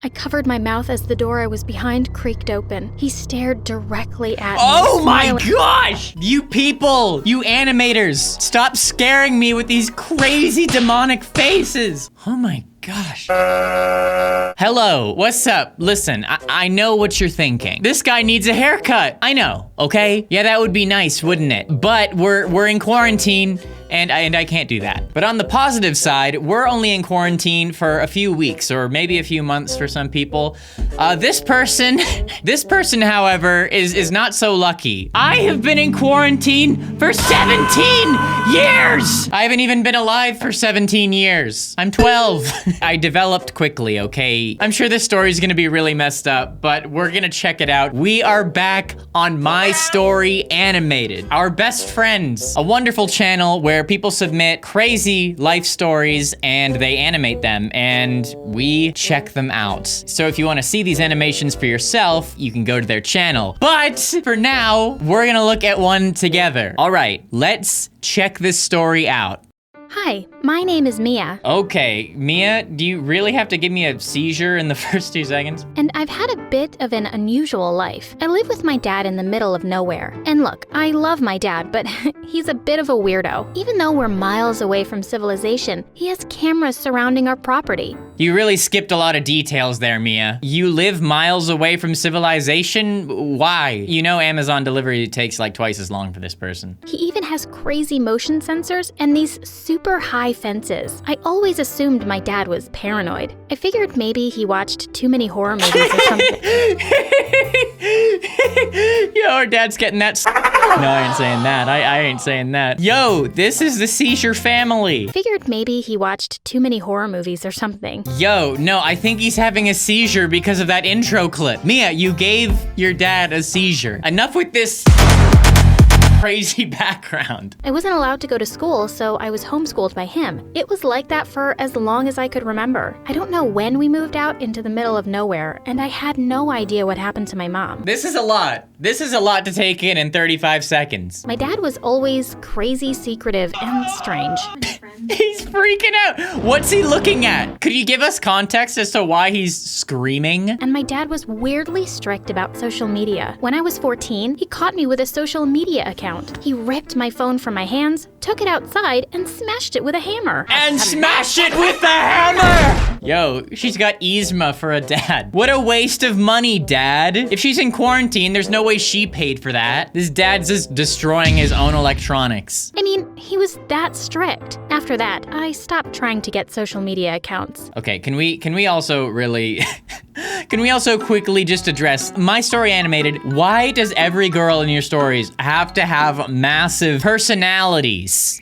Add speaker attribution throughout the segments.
Speaker 1: I covered my mouth as the door I was behind creaked open. He stared directly at me.
Speaker 2: Oh my gosh! You people! You animators! Stop scaring me with these crazy demonic faces! Oh my gosh. Hello, what's up? Listen, I know what you're thinking. This guy needs a haircut. I know, okay? Yeah, that would be nice, wouldn't it? But we're in quarantine, and I can't do that. But on the positive side, we're only in quarantine for a few weeks, or maybe a few months for some people. This person, however, is not so lucky. I have been in quarantine for 17 years! I haven't even been alive for 17 years. I'm 12. I developed quickly, okay? I'm sure this story is gonna be really messed up, but we're gonna check it out. We are back on My Story Animated, our best friends, a wonderful channel where people submit crazy life stories and they animate them and we check them out. So if you want to see these animations for yourself, you can go to their channel. But for now, we're gonna look at one together. All right, let's check this story out.
Speaker 1: Hi, my name is Mia.
Speaker 2: Okay, Mia, do you really have to give me a seizure in the first 2 seconds?
Speaker 1: And I've had a bit of an unusual life. I live with my dad in the middle of nowhere. And look, I love my dad, but he's a bit of a weirdo. Even though we're miles away from civilization, he has cameras surrounding our property.
Speaker 2: You really skipped a lot of details there, Mia. You live miles away from civilization? Why? You know Amazon delivery takes like twice as long for this person.
Speaker 1: He even has crazy motion sensors and these super high fences. I always assumed my dad was paranoid. I figured maybe he watched too many horror movies or something.
Speaker 2: Yo, our dad's getting that. No, I ain't saying that. I ain't saying that. Yo, this is the seizure family.
Speaker 1: Figured maybe he watched too many horror movies or something.
Speaker 2: Yo, no, I think he's having a seizure because of that intro clip. Mia, you gave your dad a seizure. Enough with this crazy background.
Speaker 1: I wasn't allowed to go to school, so I was homeschooled by him. It was like that for as long as I could remember. I don't know when we moved out into the middle of nowhere, and I had no idea what happened to my mom.
Speaker 2: This is a lot. This is a lot to take in 35 seconds.
Speaker 1: My dad was always crazy, secretive, and strange.
Speaker 2: He's freaking out. What's he looking at? Could you give us context as to why he's screaming?
Speaker 1: And my dad was weirdly strict about social media. When I was 14, he caught me with a social media account. He ripped my phone from my hands, took it outside, and smashed it with a hammer.
Speaker 2: And smash it with the hammer! Yo, she's got Yzma for a dad. What a waste of money, Dad. If she's in quarantine, there's no way she paid for that. This dad's just destroying his own electronics.
Speaker 1: I mean, he was that strict. After that, I stopped trying to get social media accounts.
Speaker 2: Okay, can we also really... Can we also quickly just address My Story Animated? Why does every girl in your stories have to have massive personalities?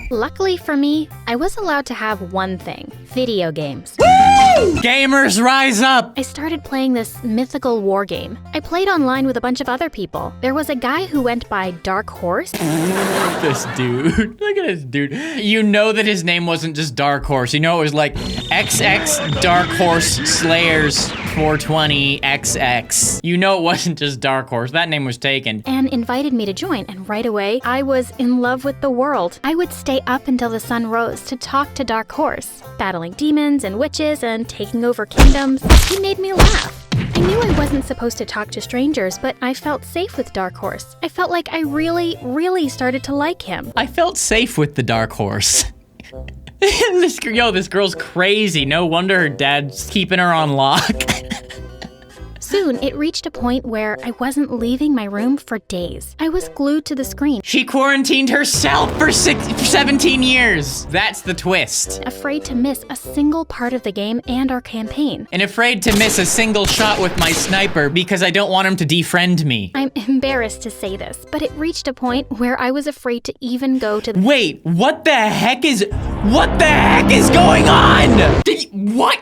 Speaker 1: Luckily for me, I was allowed to have one thing: video games.
Speaker 2: Woo! Gamers rise up!
Speaker 1: I started playing this mythical war game. I played online with a bunch of other people. There was a guy who went by Dark Horse.
Speaker 2: This dude. Look at this dude. You know that his name wasn't just Dark Horse. You know it was like XX Dark Horse Slayers 420 XX. You know it wasn't just Dark Horse. That name was taken.
Speaker 1: And invited me to join, and right away, I was in love with the world. I would stay up until the sun rose to talk to Dark Horse, battling demons and witches and taking over kingdoms. He made me laugh. I knew I wasn't supposed to talk to strangers, but I felt safe with Dark Horse. I felt like I really started to like him.
Speaker 2: I felt safe with the Dark Horse. This girl's crazy. No wonder her dad's keeping her on lock.
Speaker 1: Soon, it reached a point where I wasn't leaving my room for days. I was glued to the screen.
Speaker 2: She quarantined herself for 17 years. That's the twist.
Speaker 1: Afraid to miss a single part of the game and our campaign.
Speaker 2: And afraid to miss a single shot with my sniper because I don't want him to defriend me.
Speaker 1: I'm embarrassed to say this, but it reached a point where I was afraid to even go to the—
Speaker 2: Wait, what the heck is going on? What?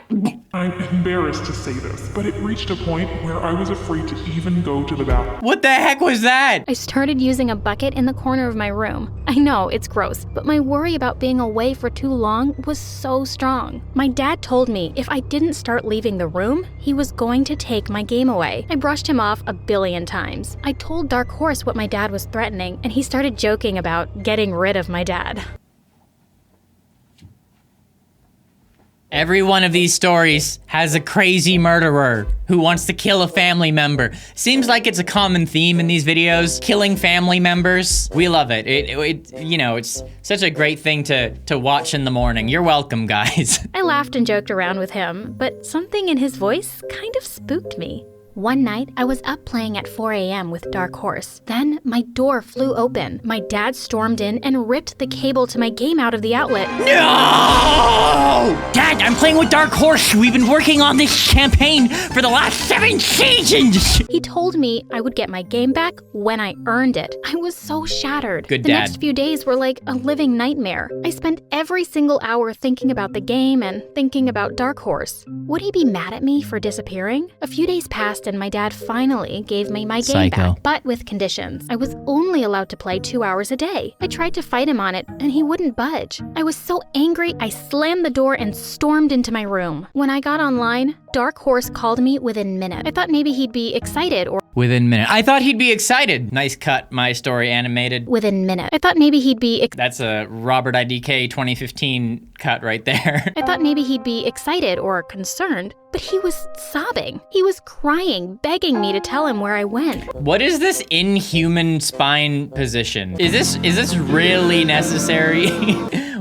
Speaker 3: I'm embarrassed to say this, but it reached a point where I was afraid to even go to the bathroom.
Speaker 2: What the heck was that?
Speaker 1: I started using a bucket in the corner of my room. I know, it's gross, but my worry about being away for too long was so strong. My dad told me if I didn't start leaving the room, he was going to take my game away. I brushed him off a billion times. I told Dark Horse what my dad was threatening, and he started joking about getting rid of my dad.
Speaker 2: Every one of these stories has a crazy murderer who wants to kill a family member. Seems like it's a common theme in these videos, killing family members. We love it. You know, it's such a great thing to watch in the morning. You're welcome, guys.
Speaker 1: I laughed and joked around with him, but something in his voice kind of spooked me. One night, I was up playing at 4 a.m. with Dark Horse. Then, my door flew open. My dad stormed in and ripped the cable to my game out of the outlet.
Speaker 2: No! Dad, I'm playing with Dark Horse. We've been working on this campaign for the last 7 seasons.
Speaker 1: He told me I would get my game back when I earned it. I was so shattered.
Speaker 2: Good
Speaker 1: The
Speaker 2: dad.
Speaker 1: next few days were like a living nightmare. I spent every single hour thinking about the game and thinking about Dark Horse. Would he be mad at me for disappearing? A few days passed and my dad finally gave me my game
Speaker 2: Psycho.
Speaker 1: back, but with conditions. I was only allowed to play 2 hours a day. I tried to fight him on it, and he wouldn't budge. I was so angry, I slammed the door and stormed into my room. When I got online, Dark Horse called me within minutes. I thought maybe he'd be excited or
Speaker 2: Within minute. I thought he'd be excited. Nice cut, My Story Animated.
Speaker 1: within minutes. I thought maybe he'd be
Speaker 2: That's a RobertIDK 2015 cut right there.
Speaker 1: I thought maybe he'd be excited or concerned, but he was sobbing. He was crying, begging me to tell him where I went.
Speaker 2: What is this inhuman spine position? Is this really necessary?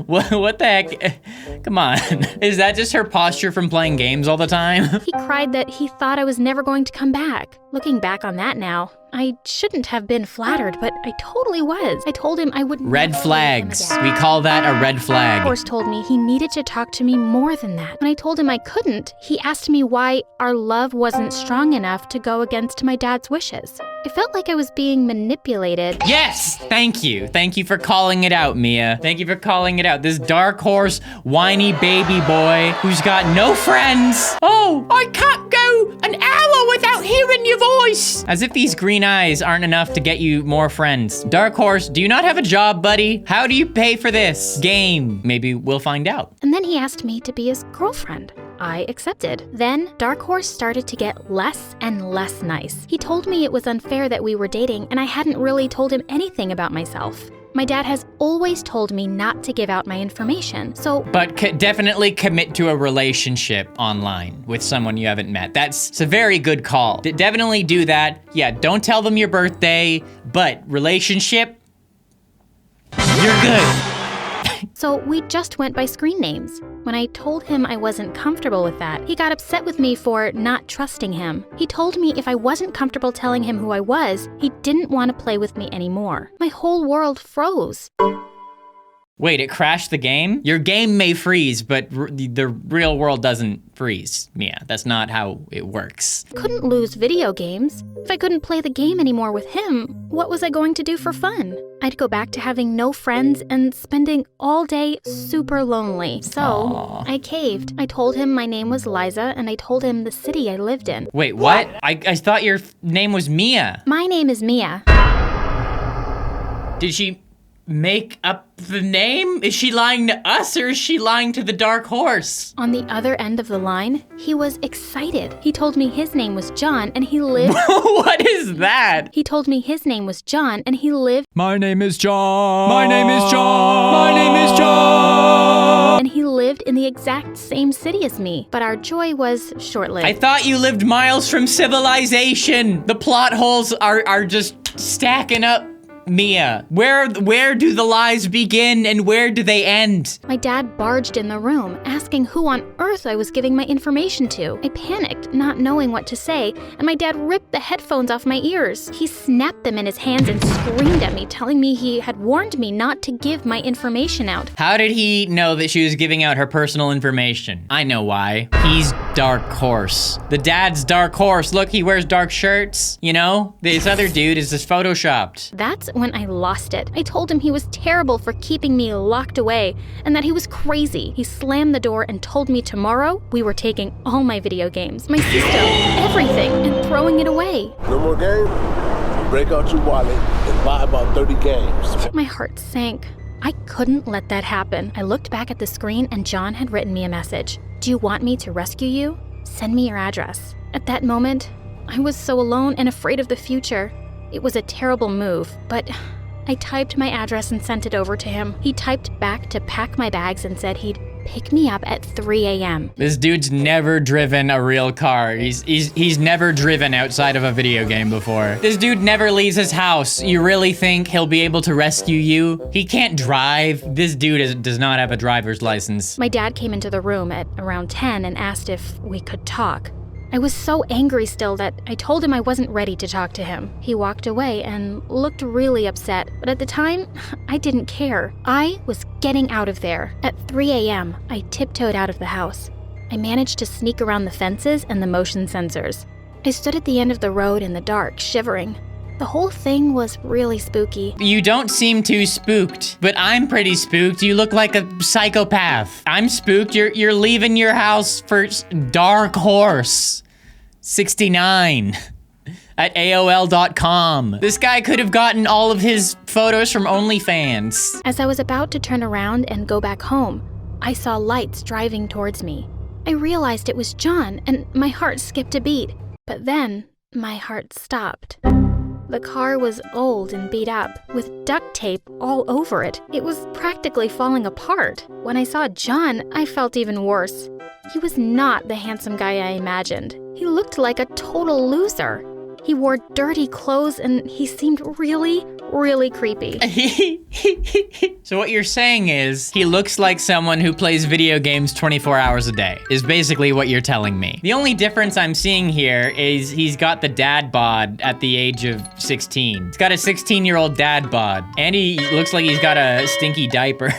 Speaker 2: What the heck? Come on. Is that just her posture from playing games all the time?
Speaker 1: He cried that he thought I was never going to come back. Looking back on that now, I shouldn't have been flattered, but I totally was. I told him I would
Speaker 2: Red
Speaker 1: never leave him
Speaker 2: flags.
Speaker 1: again.
Speaker 2: We call that a red flag.
Speaker 1: Horse told me he needed to talk to me more than that. When I told him I couldn't, he asked me why our love wasn't strong enough to go against my dad's wishes. I felt like I was being manipulated.
Speaker 2: Yes! Thank you. Thank you for calling it out, Mia. Thank you for calling it out. This Dark Horse, whiny baby boy who's got no friends. Oh, I can't go an hour without hearing your voice. As if these green eyes aren't enough to get you more friends. Dark Horse, do you not have a job, buddy? How do you pay for this game? Maybe we'll find out.
Speaker 1: And then he asked me to be his girlfriend. I accepted. Then, Dark Horse started to get less and less nice. He told me it was unfair that we were dating and I hadn't really told him anything about myself. My dad has always told me not to give out my information, so
Speaker 2: But definitely commit to a relationship online with someone you haven't met. It's a very good call. Definitely do that. Yeah, don't tell them your birthday, but relationship, you're good.
Speaker 1: So we just went by screen names. When I told him I wasn't comfortable with that, he got upset with me for not trusting him. He told me if I wasn't comfortable telling him who I was, he didn't want to play with me anymore. My whole world froze.
Speaker 2: Wait, it crashed the game? Your game may freeze, but the real world doesn't freeze, Mia. That's not how it works.
Speaker 1: Couldn't lose video games. If I couldn't play the game anymore with him, what was I going to do for fun? I'd go back to having no friends and spending all day super lonely. So,
Speaker 2: Aww.
Speaker 1: I caved. I told him my name was Liza, and I told him the city I lived in.
Speaker 2: Wait, what? I thought your name was Mia.
Speaker 1: My name is Mia.
Speaker 2: Did she make up the name? Is she lying to us or is she lying to the Dark Horse?
Speaker 1: On the other end of the line, he was excited. He told me his name was John, and he lived...
Speaker 2: What is that?
Speaker 1: He told me his name was John, and he lived...
Speaker 4: My name is John. My name is John. My name is John.
Speaker 1: And he lived in the exact same city as me. But our joy was short-lived.
Speaker 2: I thought you lived miles from civilization. The plot holes are just stacking up. Mia, where do the lies begin and where do they end?
Speaker 1: My dad barged in the room, asking who on earth I was giving my information to. I panicked, not knowing what to say, and my dad ripped the headphones off my ears. He snapped them in his hands and screamed at me, telling me he had warned me not to give my information out.
Speaker 2: How did he know that she was giving out her personal information? I know why. He's Dark Horse. The dad's Dark Horse. Look, he wears dark shirts. You know, this other dude is just photoshopped.
Speaker 1: That's when I lost it. I told him he was terrible for keeping me locked away and that he was crazy. He slammed the door and told me tomorrow we were taking all my video games, my system, everything, and throwing it away.
Speaker 5: No more games? Break out your wallet and buy about 30 games.
Speaker 1: My heart sank. I couldn't let that happen. I looked back at the screen and John had written me a message. Do you want me to rescue you? Send me your address. At that moment, I was so alone and afraid of the future. It was a terrible move, but I typed my address and sent it over to him. He typed back to pack my bags and said he'd pick me up at 3 a.m.
Speaker 2: This dude's never driven a real car. He's never driven outside of a video game before. This dude never leaves his house. You really think he'll be able to rescue you? He can't drive. This dude does not have a driver's license.
Speaker 1: My dad came into the room at around 10 and asked if we could talk. I was so angry still that I told him I wasn't ready to talk to him. He walked away and looked really upset, but at the time, I didn't care. I was getting out of there. At 3 a.m., I tiptoed out of the house. I managed to sneak around the fences and the motion sensors. I stood at the end of the road in the dark, shivering. The whole thing was really spooky.
Speaker 2: You don't seem too spooked, but I'm pretty spooked. You look like a psychopath. I'm spooked. You're leaving your house for Dark Horse 69 at AOL.com. This guy could have gotten all of his photos from OnlyFans.
Speaker 1: As I was about to turn around and go back home, I saw lights driving towards me. I realized it was John, and my heart skipped a beat. But then, my heart stopped. The car was old and beat up, with duct tape all over it. It was practically falling apart. When I saw John, I felt even worse. He was not the handsome guy I imagined. He looked like a total loser. He wore dirty clothes and he seemed really, really creepy.
Speaker 2: So what you're saying is, he looks like someone who plays video games 24 hours a day, is basically what you're telling me. The only difference I'm seeing here is he's got the dad bod at the age of 16. He's got a 16-year-old dad bod, and he looks like he's got a stinky diaper.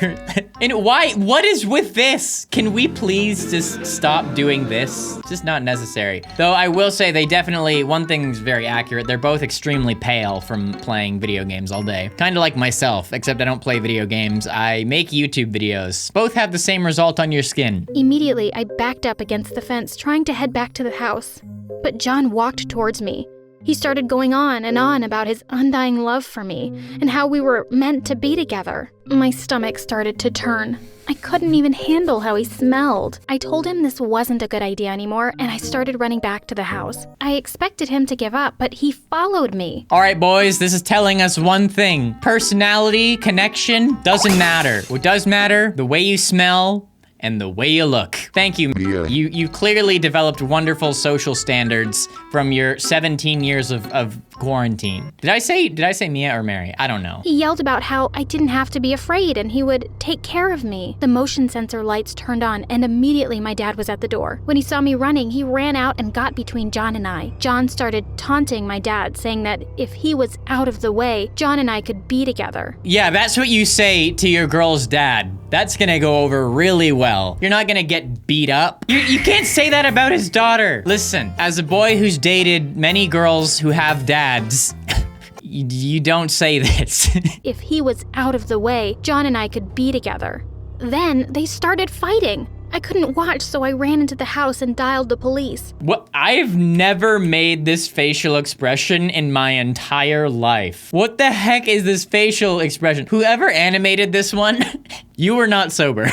Speaker 2: And what is with this? Can we please just stop doing this? It's just not necessary. Though I will say they definitely, one thing's very accurate, they're both extremely pale from playing video games all day. Kind of like myself, except I don't play video games, I make YouTube videos. Both have the same result on your skin.
Speaker 1: Immediately, I backed up against the fence, trying to head back to the house. But John walked towards me. He started going on and on about his undying love for me and how we were meant to be together. My stomach started to turn. I couldn't even handle how he smelled. I told him this wasn't a good idea anymore, and I started running back to the house. I expected him to give up, but he followed me.
Speaker 2: All right, boys, this is telling us one thing. Personality, connection, doesn't matter. What does matter, the way you smell, and the way you look. Thank you.
Speaker 5: Yeah.
Speaker 2: You clearly developed wonderful social standards from your 17 years of quarantine. Did I say Mia or Mary? I don't know.
Speaker 1: He yelled about how I didn't have to be afraid and he would take care of me. The motion sensor lights turned on and immediately my dad was at the door. When he saw me running, he ran out and got between John and I. John started taunting my dad, saying that if he was out of the way, John and I could be together.
Speaker 2: Yeah, that's what you say to your girl's dad. That's gonna go over really well. You're not gonna get beat up. You can't say that about his daughter. Listen, as a boy who's dated many girls who have dads, you don't say this.
Speaker 1: If he was out of the way, John and I could be together. Then they started fighting. I couldn't watch, so I ran into the house and dialed the police.
Speaker 2: What? I've never made this facial expression in my entire life. What the heck is this facial expression? Whoever animated this one, you were not sober.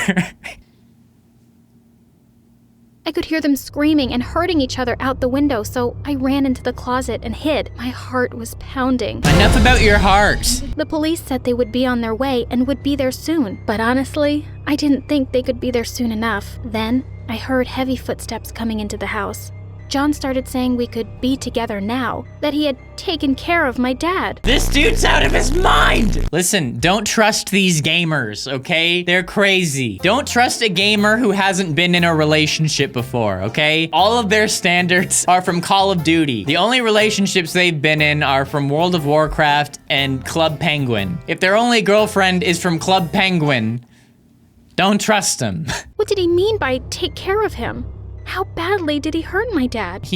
Speaker 1: I could hear them screaming and hurting each other out the window, so I ran into the closet and hid. My heart was pounding.
Speaker 2: Enough about your heart.
Speaker 1: The police said they would be on their way and would be there soon. But honestly, I didn't think they could be there soon enough. Then, I heard heavy footsteps coming into the house. John started saying we could be together now, that he had taken care of my dad.
Speaker 2: This dude's out of his mind! Listen, don't trust these gamers, okay? They're crazy. Don't trust a gamer who hasn't been in a relationship before, okay? All of their standards are from Call of Duty. The only relationships they've been in are from World of Warcraft and Club Penguin. If their only girlfriend is from Club Penguin, don't trust them.
Speaker 1: What did he mean by take care of him? How badly did he hurt my dad?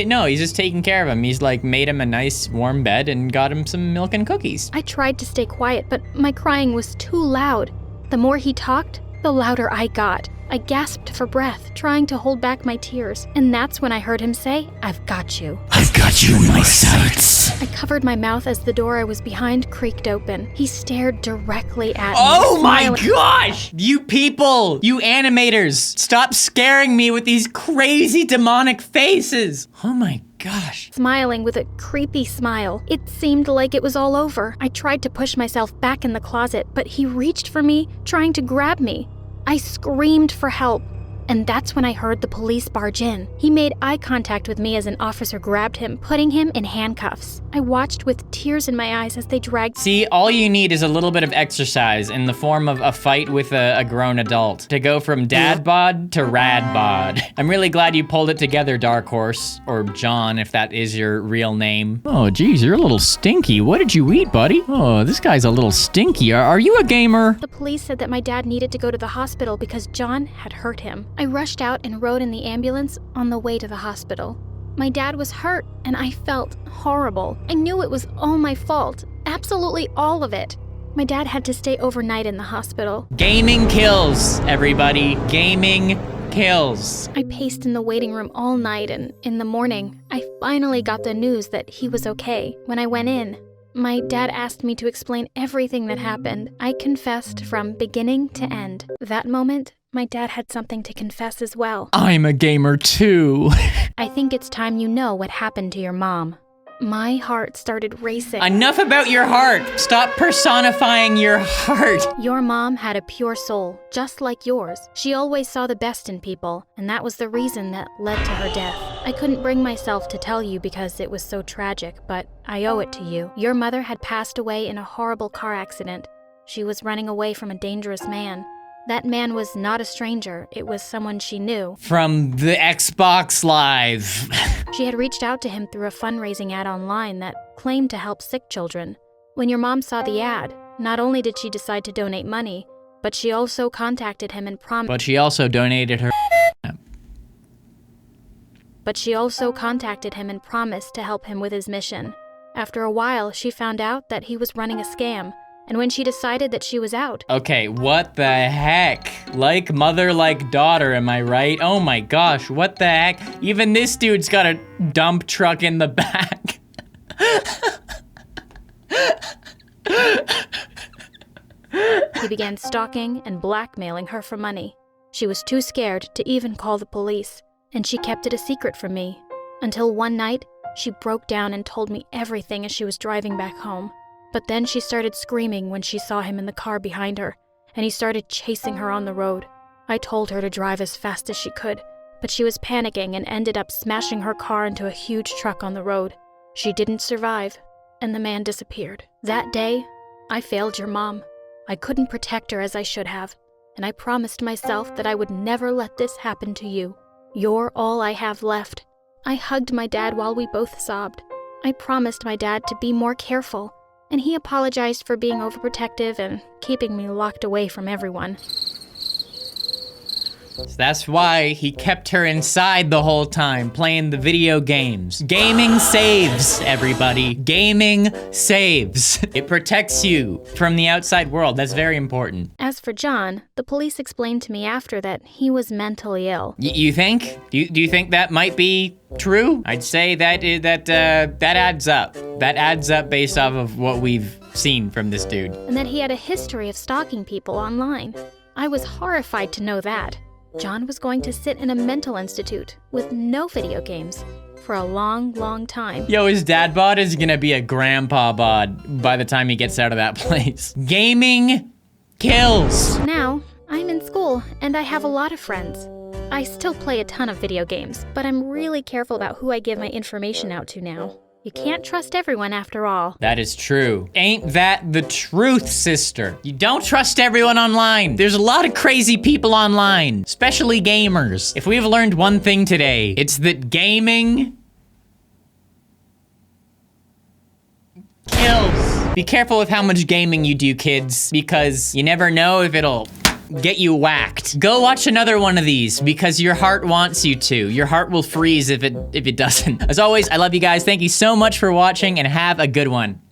Speaker 2: No, he's just taking care of him. He's like made him a nice warm bed and got him some milk and cookies.
Speaker 1: I tried to stay quiet, but my crying was too loud. The more he talked, the louder I got. I gasped for breath, trying to hold back my tears. And that's when I heard him say, "I've got you."
Speaker 2: I've got you in my sights.
Speaker 1: I covered my mouth as the door I was behind creaked open. He stared directly at me.
Speaker 2: Oh my
Speaker 1: smiling.
Speaker 2: gosh! You people! You animators! Stop scaring me with these crazy demonic faces! Oh my gosh.
Speaker 1: Smiling with a creepy smile. It seemed like it was all over. I tried to push myself back in the closet, but he reached for me, trying to grab me. I screamed for help. And that's when I heard the police barge in. He made eye contact with me as an officer grabbed him, putting him in handcuffs. I watched with tears in my eyes as they dragged.
Speaker 2: See, all you need is a little bit of exercise in the form of a fight with a grown adult to go from dad bod to rad bod. I'm really glad you pulled it together, Dark Horse, or John, if that is your real name.
Speaker 4: Oh, geez, you're a little stinky. What did you eat, buddy? Oh, this guy's a little stinky. Are you a gamer?
Speaker 1: The police said that my dad needed to go to the hospital because John had hurt him. I rushed out and rode in the ambulance on the way to the hospital. My dad was hurt, and I felt horrible. I knew it was all my fault. Absolutely all of it. My dad had to stay overnight in the hospital.
Speaker 2: Gaming kills, everybody. Gaming kills.
Speaker 1: I paced in the waiting room all night, and in the morning, I finally got the news that he was okay. When I went in, my dad asked me to explain everything that happened. I confessed from beginning to end. That moment, my dad had something to confess as well.
Speaker 4: I'm a gamer too.
Speaker 1: I think it's time you know what happened to your mom. My heart started racing.
Speaker 2: Enough about your heart. Stop personifying your heart.
Speaker 1: Your mom had a pure soul, just like yours. She always saw the best in people, and that was the reason that led to her death. I couldn't bring myself to tell you because it was so tragic, but I owe it to you. Your mother had passed away in a horrible car accident. She was running away from a dangerous man. That man was not a stranger, it was someone she knew.
Speaker 2: From the Xbox Live.
Speaker 1: She had reached out to him through a fundraising ad online that claimed to help sick children. When your mom saw the ad, not only did she decide to donate money, but she also contacted him and promised.
Speaker 2: But she also donated her.
Speaker 1: But she also contacted him and promised to help him with his mission. After a while, she found out that he was running a scam. And when she decided that she was out.
Speaker 2: Okay, what the heck? Like mother, like daughter, am I right? Oh my gosh, what the heck? Even this dude's got a dump truck in the back.
Speaker 1: He began stalking and blackmailing her for money. She was too scared to even call the police, and she kept it a secret from me. Until one night, she broke down and told me everything as she was driving back home. But then she started screaming when she saw him in the car behind her, and he started chasing her on the road. I told her to drive as fast as she could, but she was panicking and ended up smashing her car into a huge truck on the road. She didn't survive, and the man disappeared. That day, I failed your mom. I couldn't protect her as I should have, and I promised myself that I would never let this happen to you. You're all I have left. I hugged my dad while we both sobbed. I promised my dad to be more careful, and he apologized for being overprotective and keeping me locked away from everyone.
Speaker 2: So that's why he kept her inside the whole time, playing the video games. Gaming saves, everybody. Gaming saves. It protects you from the outside world. That's very important.
Speaker 1: As for John, the police explained to me after that he was mentally ill.
Speaker 2: You think? Do you think that might be true? I'd say that adds up. That adds up based off of what we've seen from this dude.
Speaker 1: And that he had a history of stalking people online. I was horrified to know that. John was going to sit in a mental institute with no video games for a long, long time.
Speaker 2: Yo, his dad bod is gonna be a grandpa bod by the time he gets out of that place. Gaming kills.
Speaker 1: Now, I'm in school and I have a lot of friends. I still play a ton of video games, but I'm really careful about who I give my information out to now. You can't trust everyone after all.
Speaker 2: That is true. Ain't that the truth, sister? You don't trust everyone online. There's a lot of crazy people online, especially gamers. If we've learned one thing today, it's that gaming kills. Be careful with how much gaming you do, kids, because you never know if it'll get you whacked. Go watch another one of these because your heart wants you to. Your heart will freeze if it doesn't. As always, I love you guys. Thank you so much for watching and have a good one.